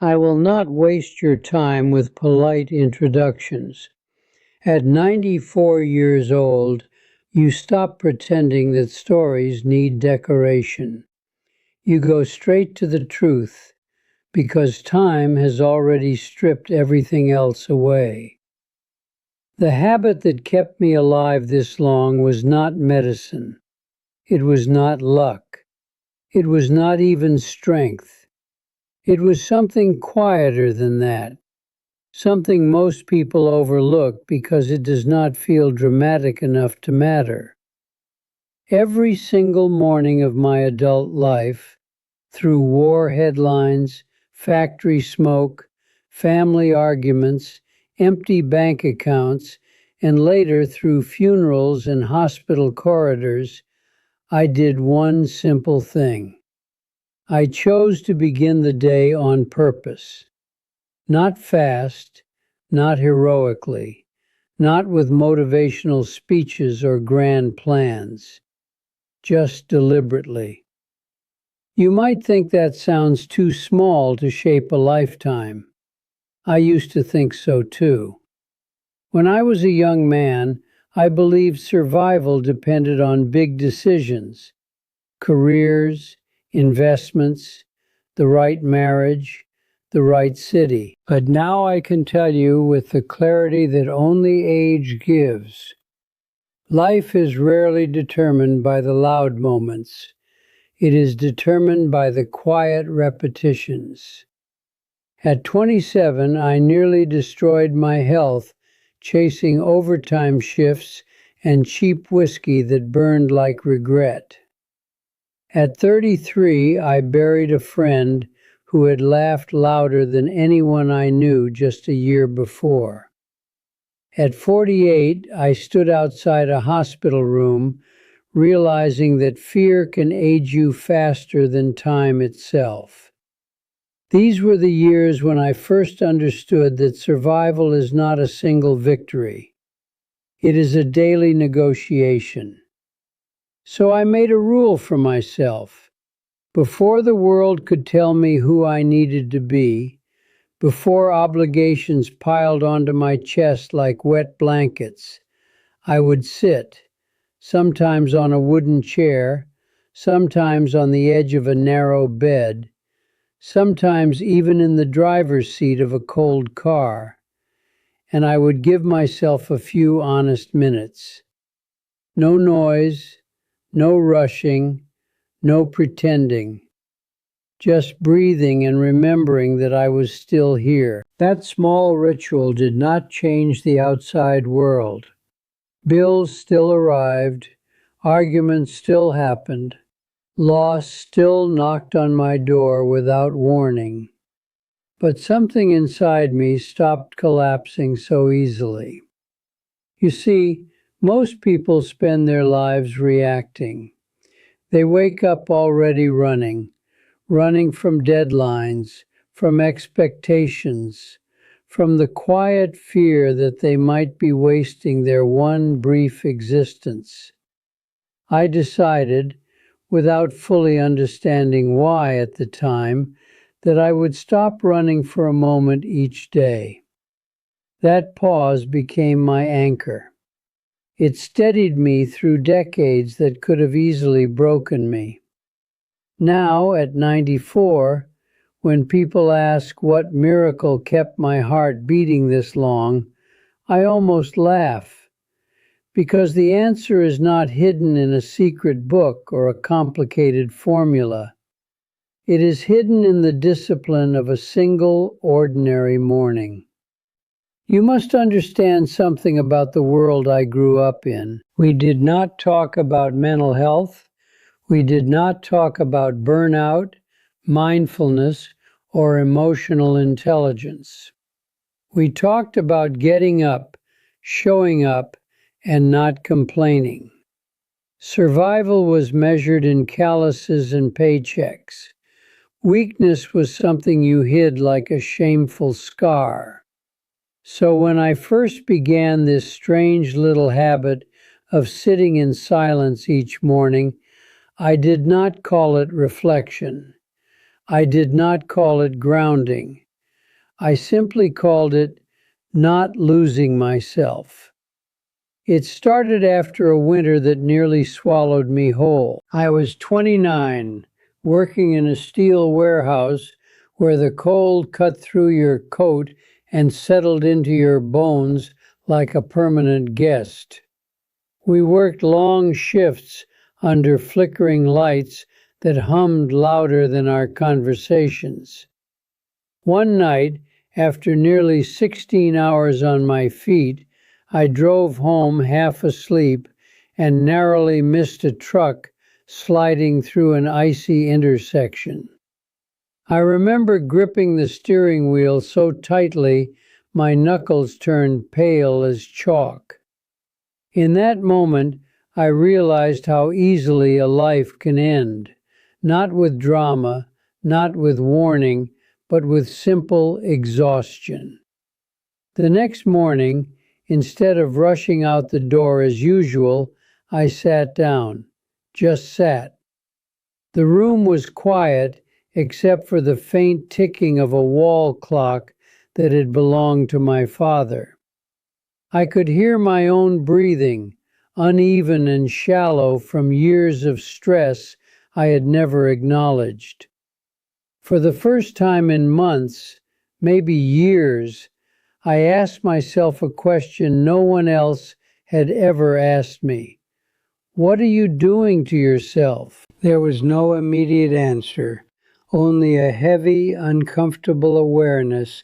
I will not waste your time with polite introductions. At 94 years old, you stop pretending that stories need decoration. You go straight to the truth, because time has already stripped everything else away. The habit that kept me alive this long was not medicine. It was not luck. It was not even strength. It was something quieter than that. Something most people overlook because it does not feel dramatic enough to matter. Every single morning of my adult life, through war headlines, factory smoke, family arguments, empty bank accounts, and later through funerals and hospital corridors, I did one simple thing. I chose to begin the day on purpose. Not fast, not heroically, not with motivational speeches or grand plans, just deliberately. You might think that sounds too small to shape a lifetime. I used to think so too. When I was a young man, I believed survival depended on big decisions, careers, investments, the right marriage, the right city. But now I can tell you with the clarity that only age gives. Life is rarely determined by the loud moments. It is determined by the quiet repetitions. At 27, I nearly destroyed my health chasing overtime shifts and cheap whiskey that burned like regret. At 33, I buried a friend who had laughed louder than anyone I knew just a year before. At 48, I stood outside a hospital room, realizing that fear can age you faster than time itself. These were the years when I first understood that survival is not a single victory. It is a daily negotiation. So I made a rule for myself. Before the world could tell me who I needed to be, before obligations piled onto my chest like wet blankets, I would sit, sometimes on a wooden chair, sometimes on the edge of a narrow bed, sometimes even in the driver's seat of a cold car, and I would give myself a few honest minutes. No noise, no rushing, no pretending. Just breathing and remembering that I was still here. That small ritual did not change the outside world. Bills still arrived, arguments still happened, loss still knocked on my door without warning. But something inside me stopped collapsing so easily. You see, most people spend their lives reacting. They wake up already running from deadlines, from expectations, from the quiet fear that they might be wasting their one brief existence. I decided, without fully understanding why at the time, that I would stop running for a moment each day. That pause became my anchor. It steadied me through decades that could have easily broken me. Now, at 94, when people ask what miracle kept my heart beating this long, I almost laugh, because the answer is not hidden in a secret book or a complicated formula. It is hidden in the discipline of a single ordinary morning. You must understand something about the world I grew up in. We did not talk about mental health. We did not talk about burnout, mindfulness, or emotional intelligence. We talked about getting up, showing up, and not complaining. Survival was measured in calluses and paychecks. Weakness was something you hid like a shameful scar. So when I first began this strange little habit of sitting in silence each morning, I did not call it reflection. I did not call it grounding. I simply called it Not Losing Myself. It started after a winter that nearly swallowed me whole. I was 29, working in a steel warehouse where the cold cut through your coat and settled into your bones like a permanent guest. We worked long shifts under flickering lights that hummed louder than our conversations. One night, after nearly 16 hours on my feet, I drove home half asleep and narrowly missed a truck sliding through an icy intersection. I remember gripping the steering wheel so tightly my knuckles turned pale as chalk. In that moment, I realized how easily a life can end, not with drama, not with warning, but with simple exhaustion. The next morning, instead of rushing out the door as usual, I sat down, just sat. The room was quiet except for the faint ticking of a wall clock that had belonged to my father. I could hear my own breathing, uneven and shallow from years of stress I had never acknowledged. For the first time in months, maybe years, I asked myself a question no one else had ever asked me. What are you doing to yourself? There was no immediate answer, only a heavy, uncomfortable awareness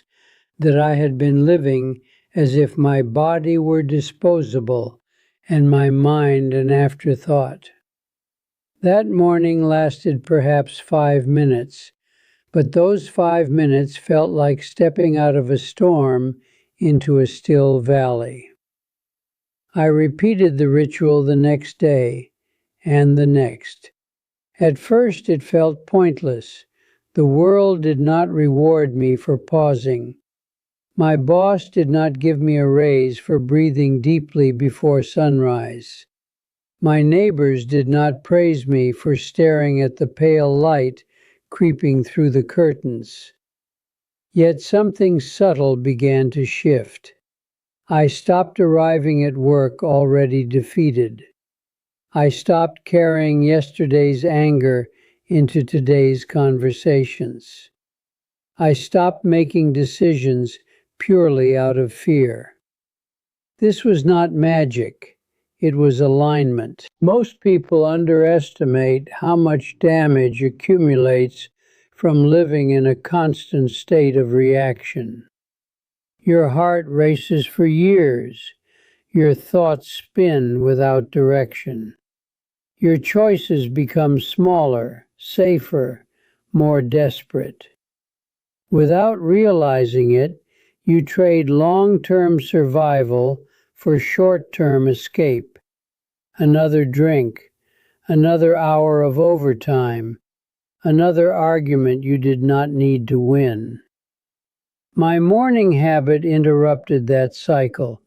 that I had been living as if my body were disposable and my mind an afterthought. That morning lasted perhaps 5 minutes, but those 5 minutes felt like stepping out of a storm into a still valley. I repeated the ritual the next day and the next. At first it felt pointless. The world did not reward me for pausing. My boss did not give me a raise for breathing deeply before sunrise. My neighbors did not praise me for staring at the pale light creeping through the curtains. Yet something subtle began to shift. I stopped arriving at work already defeated. I stopped carrying yesterday's anger into today's conversations. I stopped making decisions purely out of fear. This was not magic, it was alignment. Most people underestimate how much damage accumulates from living in a constant state of reaction. Your heart races for years. Your thoughts spin without direction. Your choices become smaller, safer, more desperate. Without realizing it, you trade long-term survival for short-term escape. Another drink, another hour of overtime, another argument you did not need to win. My morning habit interrupted that cycle.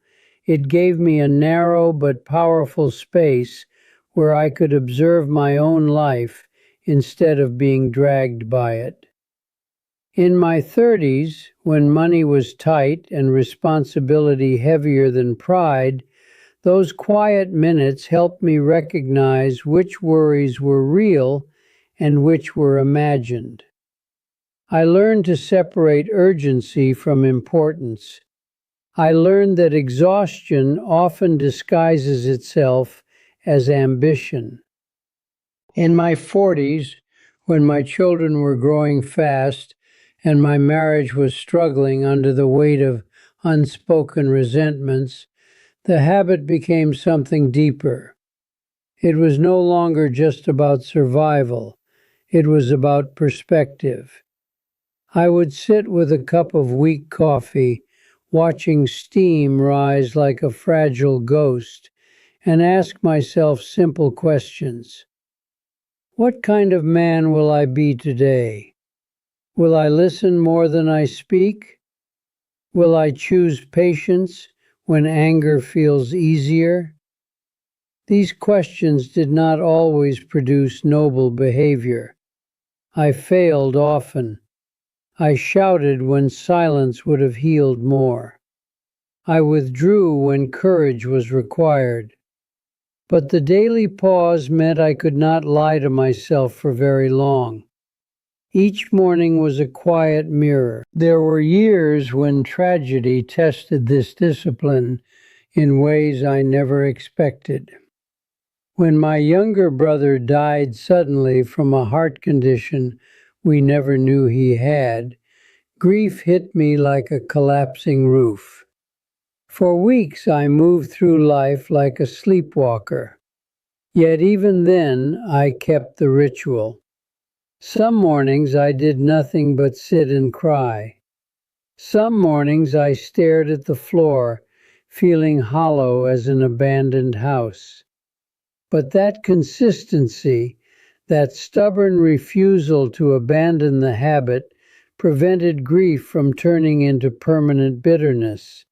It gave me a narrow but powerful space where I could observe my own life instead of being dragged by it. In my 30s, when money was tight and responsibility heavier than pride, those quiet minutes helped me recognize which worries were real and which were imagined. I learned to separate urgency from importance. I learned that exhaustion often disguises itself as ambition. In my 40s, when my children were growing fast and my marriage was struggling under the weight of unspoken resentments, the habit became something deeper. It was no longer just about survival, it was about perspective. I would sit with a cup of weak coffee, watching steam rise like a fragile ghost, and ask myself simple questions. What kind of man will I be today? Will I listen more than I speak? Will I choose patience when anger feels easier? These questions did not always produce noble behavior. I failed often. I shouted when silence would have healed more. I withdrew when courage was required. But the daily pause meant I could not lie to myself for very long. Each morning was a quiet mirror. There were years when tragedy tested this discipline in ways I never expected. When my younger brother died suddenly from a heart condition we never knew he had, grief hit me like a collapsing roof. For weeks I moved through life like a sleepwalker. Yet even then I kept the ritual. Some mornings I did nothing but sit and cry. Some mornings I stared at the floor, feeling hollow as an abandoned house. But that consistency, that stubborn refusal to abandon the habit, prevented grief from turning into permanent bitterness.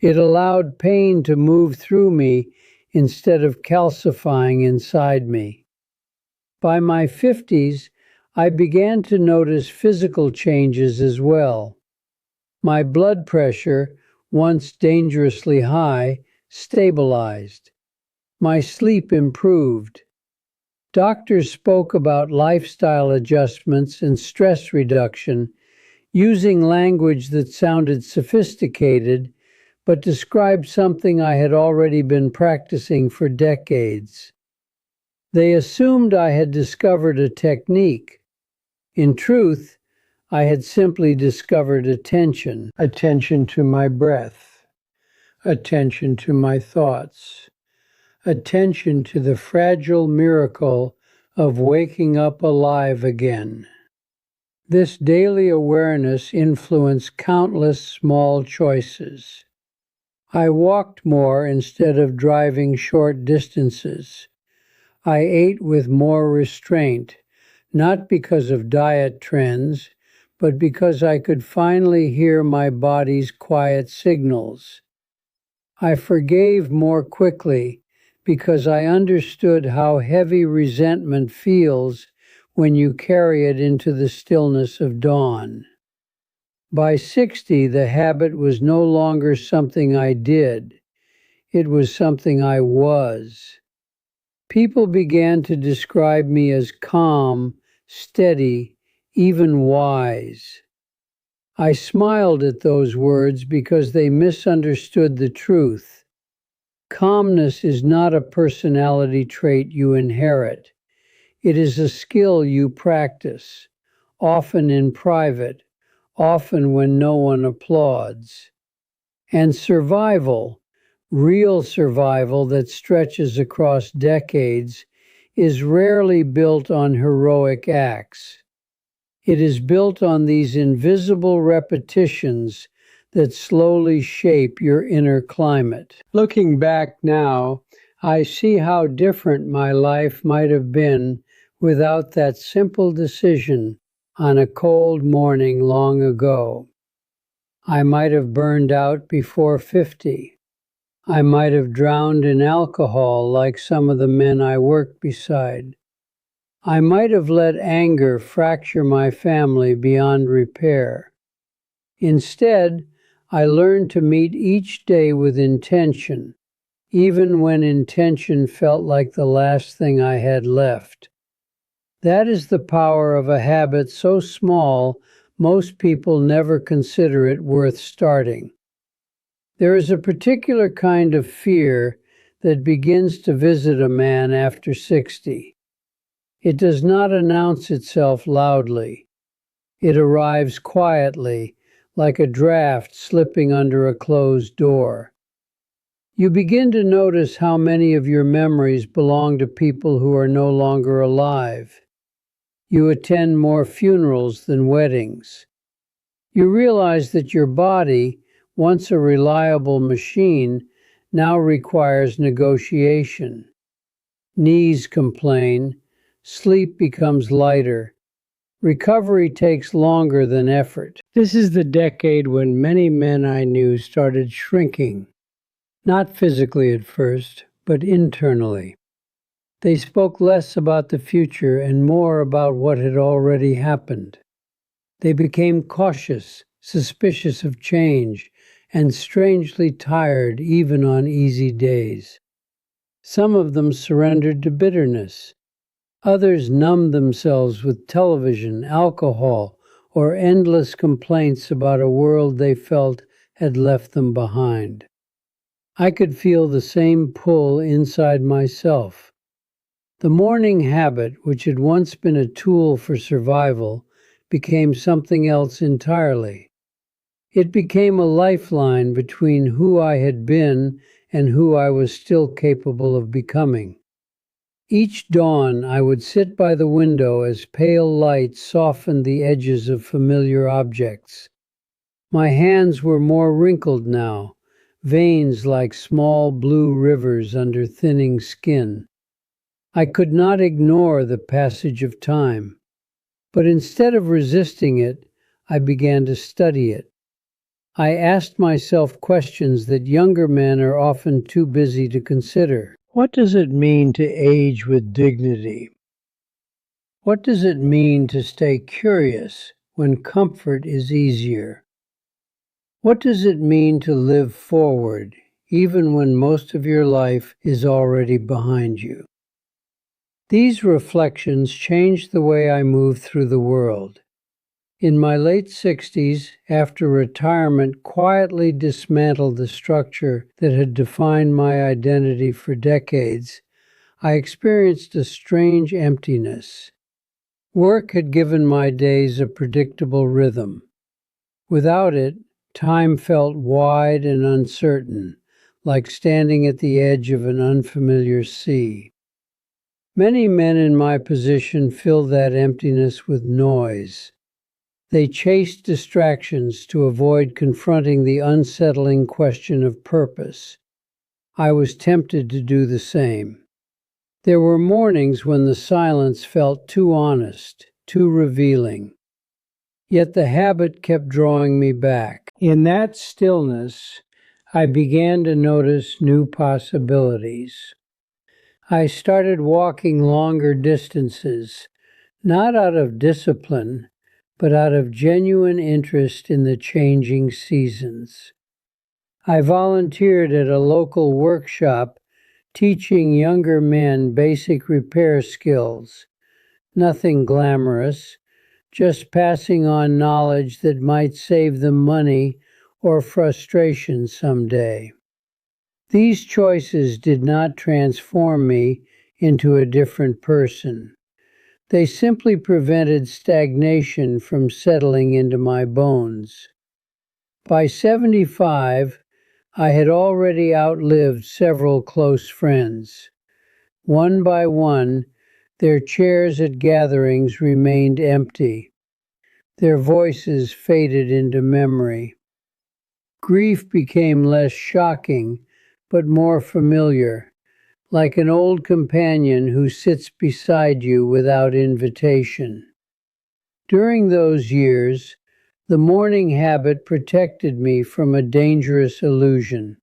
It allowed pain to move through me instead of calcifying inside me. By my 50s, I began to notice physical changes as well. My blood pressure, once dangerously high, stabilized. My sleep improved. Doctors spoke about lifestyle adjustments and stress reduction, using language that sounded sophisticated but described something I had already been practicing for decades. They assumed I had discovered a technique. In truth, I had simply discovered attention to my breath, attention to my thoughts, attention to the fragile miracle of waking up alive again. This daily awareness influenced countless small choices. I walked more instead of driving short distances. I ate with more restraint, not because of diet trends, but because I could finally hear my body's quiet signals. I forgave more quickly because I understood how heavy resentment feels when you carry it into the stillness of dawn. By 60, the habit was no longer something I did, it was something I was. People began to describe me as calm, steady, even wise. I smiled at those words because they misunderstood the truth. Calmness is not a personality trait you inherit. It is a skill you practice, often in private, often when no one applauds. And survival, real survival that stretches across decades, is rarely built on heroic acts. It is built on these invisible repetitions that slowly shape your inner climate. Looking back now, I see how different my life might have been without that simple decision on a cold morning long ago. I might have burned out before 50. I might have drowned in alcohol like some of the men I worked beside. I might have let anger fracture my family beyond repair. Instead, I learned to meet each day with intention, even when intention felt like the last thing I had left. That is the power of a habit so small most people never consider it worth starting. There is a particular kind of fear that begins to visit a man after 60. It does not announce itself loudly. It arrives quietly, like a draft slipping under a closed door. You begin to notice how many of your memories belong to people who are no longer alive. You attend more funerals than weddings. You realize that your body, once a reliable machine, now requires negotiation. Knees complain, sleep becomes lighter, recovery takes longer than effort. This is the decade when many men I knew started shrinking, not physically at first, but internally. They spoke less about the future and more about what had already happened. They became cautious, suspicious of change, and strangely tired even on easy days. Some of them surrendered to bitterness. Others numbed themselves with television, alcohol, or endless complaints about a world they felt had left them behind. I could feel the same pull inside myself. The morning habit, which had once been a tool for survival, became something else entirely. It became a lifeline between who I had been and who I was still capable of becoming. Each dawn I would sit by the window as pale light softened the edges of familiar objects. My hands were more wrinkled now, veins like small blue rivers under thinning skin. I could not ignore the passage of time, but instead of resisting it, I began to study it. I asked myself questions that younger men are often too busy to consider. What does it mean to age with dignity? What does it mean to stay curious when comfort is easier? What does it mean to live forward even when most of your life is already behind you? These reflections changed the way I moved through the world. In my late 60s, after retirement quietly dismantled the structure that had defined my identity for decades, I experienced a strange emptiness. Work had given my days a predictable rhythm. Without it, time felt wide and uncertain, like standing at the edge of an unfamiliar sea. Many men in my position filled that emptiness with noise. They chased distractions to avoid confronting the unsettling question of purpose. I was tempted to do the same. There were mornings when the silence felt too honest, too revealing. Yet the habit kept drawing me back. In that stillness, I began to notice new possibilities. I started walking longer distances, not out of discipline, but out of genuine interest in the changing seasons. I volunteered at a local workshop teaching younger men basic repair skills. Nothing glamorous, just passing on knowledge that might save them money or frustration someday. These choices did not transform me into a different person. They simply prevented stagnation from settling into my bones. By 75, I had already outlived several close friends. One by one, their chairs at gatherings remained empty. Their voices faded into memory. Grief became less shocking, but more familiar, like an old companion who sits beside you without invitation. During those years, the morning habit protected me from a dangerous illusion,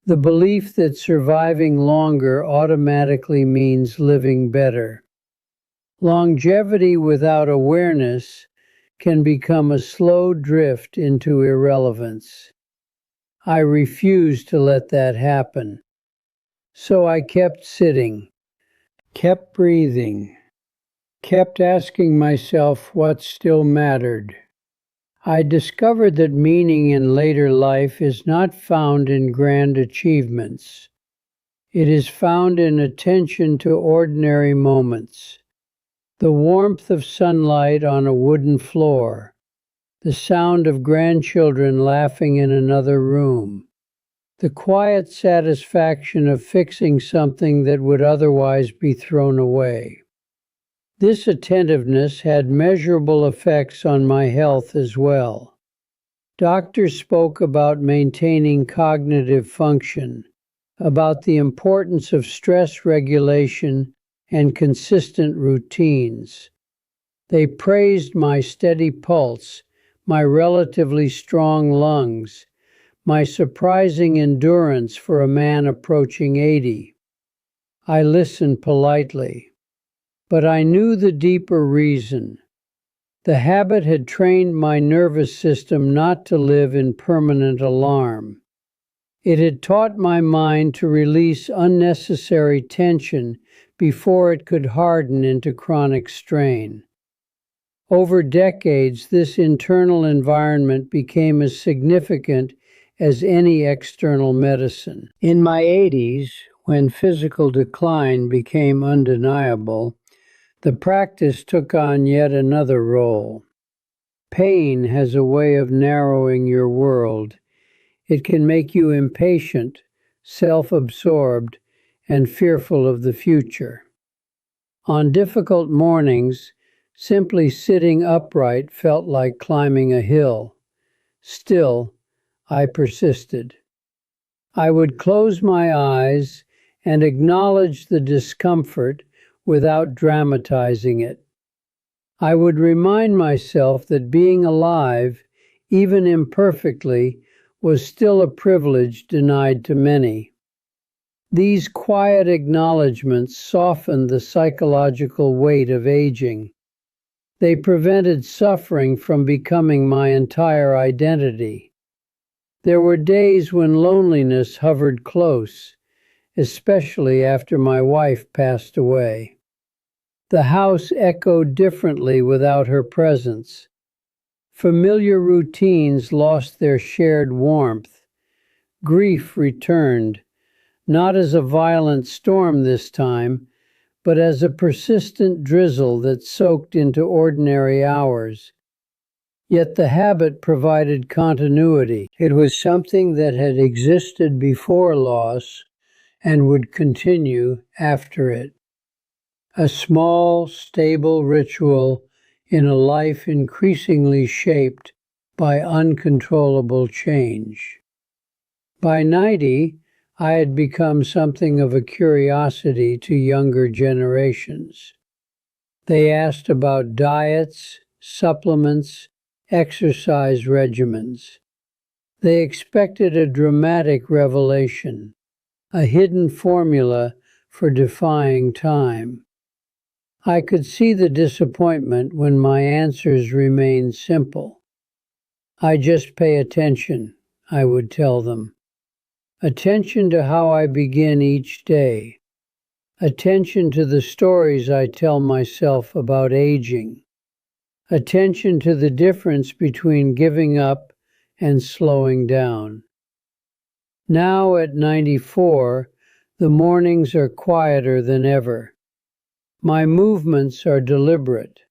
the belief that surviving longer automatically means living better. Longevity without awareness can become a slow drift into irrelevance. I refused to let that happen. So I kept sitting, kept breathing, kept asking myself what still mattered. I discovered that meaning in later life is not found in grand achievements. It is found in attention to ordinary moments. The warmth of sunlight on a wooden floor, the sound of grandchildren laughing in another room, the quiet satisfaction of fixing something that would otherwise be thrown away. This attentiveness had measurable effects on my health as well. Doctors spoke about maintaining cognitive function, about the importance of stress regulation and consistent routines. They praised my steady pulse, my relatively strong lungs, my surprising endurance for a man approaching 80. I listened politely, but I knew the deeper reason. The habit had trained my nervous system not to live in permanent alarm. It had taught my mind to release unnecessary tension before it could harden into chronic strain. Over decades, this internal environment became as significant as any external medicine. In my 80s, when physical decline became undeniable, the practice took on yet another role. Pain has a way of narrowing your world. It can make you impatient, self-absorbed, and fearful of the future. On difficult mornings, simply sitting upright felt like climbing a hill. Still, I persisted. I would close my eyes and acknowledge the discomfort without dramatizing it. I would remind myself that being alive, even imperfectly, was still a privilege denied to many. These quiet acknowledgments softened the psychological weight of aging. They prevented suffering from becoming my entire identity. There were days when loneliness hovered close, especially after my wife passed away. The house echoed differently without her presence. Familiar routines lost their shared warmth. Grief returned, not as a violent storm this time, but as a persistent drizzle that soaked into ordinary hours. Yet the habit provided continuity. It was something that had existed before loss and would continue after it. A small, stable ritual in a life increasingly shaped by uncontrollable change. By 90, I had become something of a curiosity to younger generations. They asked about diets, supplements, exercise regimens. They expected a dramatic revelation, a hidden formula for defying time. I could see the disappointment when my answers remained simple. I just pay attention, I would tell them. Attention to how I begin each day. Attention to the stories I tell myself about aging. Attention to the difference between giving up and slowing down. Now at 94, the mornings are quieter than ever. My movements are deliberate.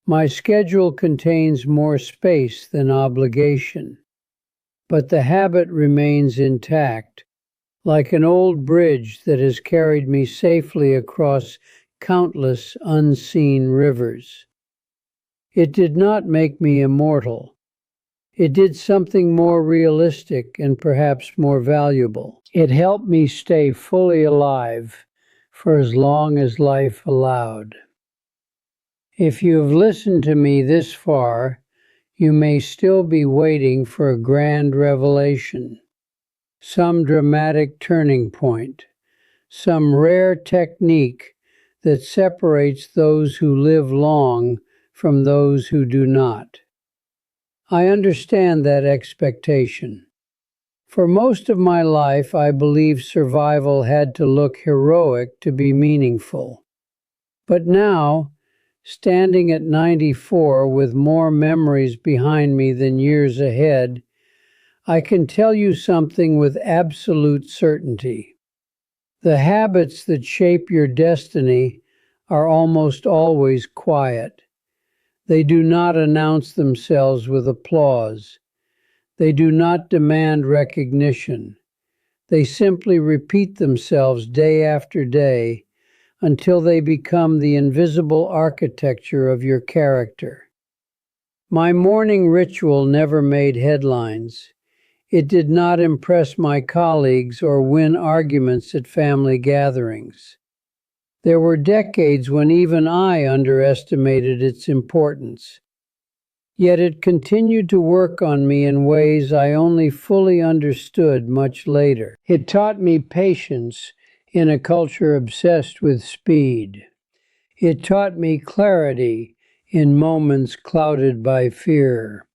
My schedule contains more space than obligation. But the habit remains intact, like an old bridge that has carried me safely across countless unseen rivers. It did not make me immortal. It did something more realistic and perhaps more valuable. It helped me stay fully alive for as long as life allowed. If you have listened to me this far, you may still be waiting for a grand revelation, some dramatic turning point, some rare technique that separates those who live long from those who do not. I understand that expectation. For most of my life, I believed survival had to look heroic to be meaningful. But now, standing at 94 with more memories behind me than years ahead, I can tell you something with absolute certainty. The habits that shape your destiny are almost always quiet. They do not announce themselves with applause. They do not demand recognition. They simply repeat themselves day after day until they become the invisible architecture of your character. My morning ritual never made headlines. It did not impress my colleagues or win arguments at family gatherings. There were decades when even I underestimated its importance. Yet it continued to work on me in ways I only fully understood much later. It taught me patience in a culture obsessed with speed. It taught me clarity in moments clouded by fear.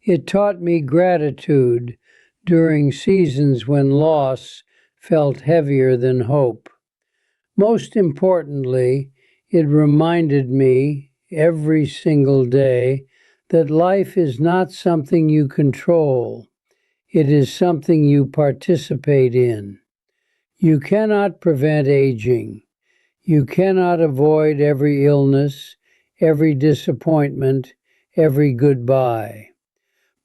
It taught me gratitude during seasons when loss felt heavier than hope. Most importantly, it reminded me every single day that life is not something you control, it is something you participate in. You cannot prevent aging. You cannot avoid every illness, every disappointment, every goodbye.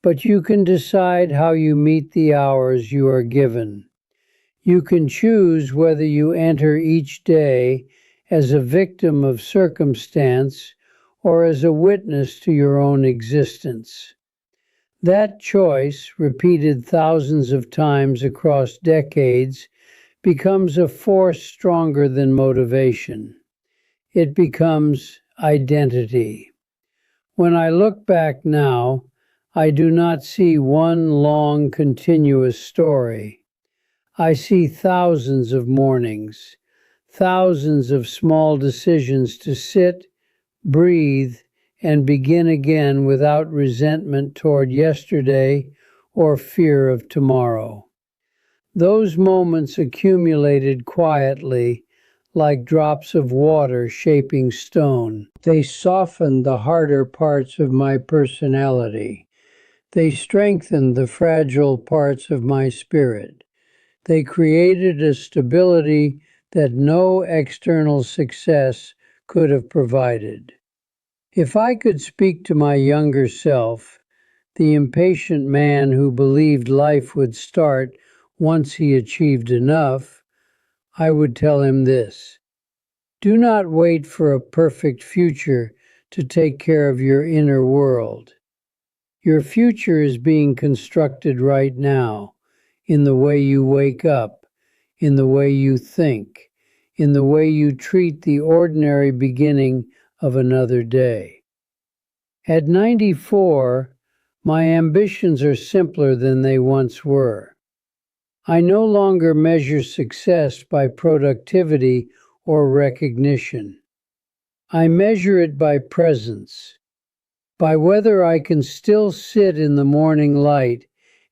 But you can decide how you meet the hours you are given. You can choose whether you enter each day as a victim of circumstance or as a witness to your own existence. That choice, repeated thousands of times across decades, becomes a force stronger than motivation. It becomes identity. When I look back now, I do not see one long, continuous story. I see thousands of mornings, thousands of small decisions to sit, breathe, and begin again without resentment toward yesterday or fear of tomorrow. Those moments accumulated quietly like drops of water shaping stone. They softened the harder parts of my personality. They strengthened the fragile parts of my spirit. They created a stability that no external success could have provided. If I could speak to my younger self, the impatient man who believed life would start once he achieved enough, I would tell him this: do not wait for a perfect future to take care of your inner world. Your future is being constructed right now, in the way you wake up, in the way you think, in the way you treat the ordinary beginning of another day. At 94, my ambitions are simpler than they once were. I no longer measure success by productivity or recognition. I measure it by presence, by whether I can still sit in the morning light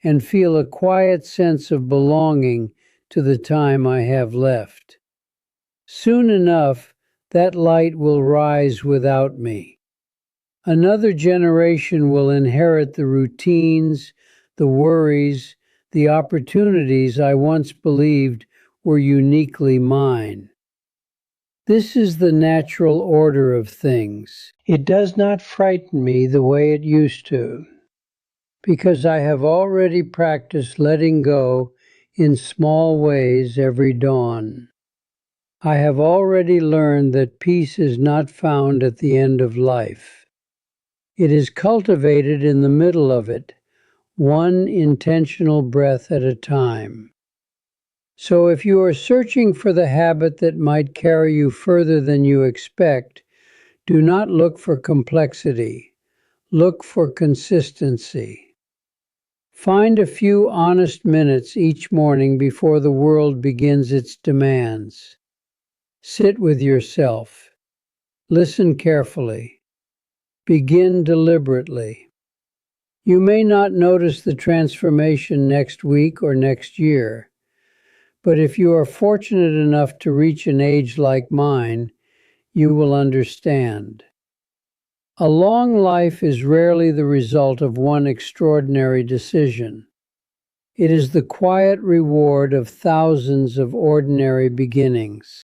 and feel a quiet sense of belonging to the time I have left. Soon enough, that light will rise without me. Another generation will inherit the routines, the worries, the opportunities I once believed were uniquely mine. This is the natural order of things. It does not frighten me the way it used to, because I have already practiced letting go in small ways every dawn. I have already learned that peace is not found at the end of life. It is cultivated in the middle of it, one intentional breath at a time. So if you are searching for the habit that might carry you further than you expect, do not look for complexity. Look for consistency. Find a few honest minutes each morning before the world begins its demands. Sit with yourself. Listen carefully. Begin deliberately. You may not notice the transformation next week or next year, but if you are fortunate enough to reach an age like mine, you will understand. A long life is rarely the result of one extraordinary decision. It is the quiet reward of thousands of ordinary beginnings.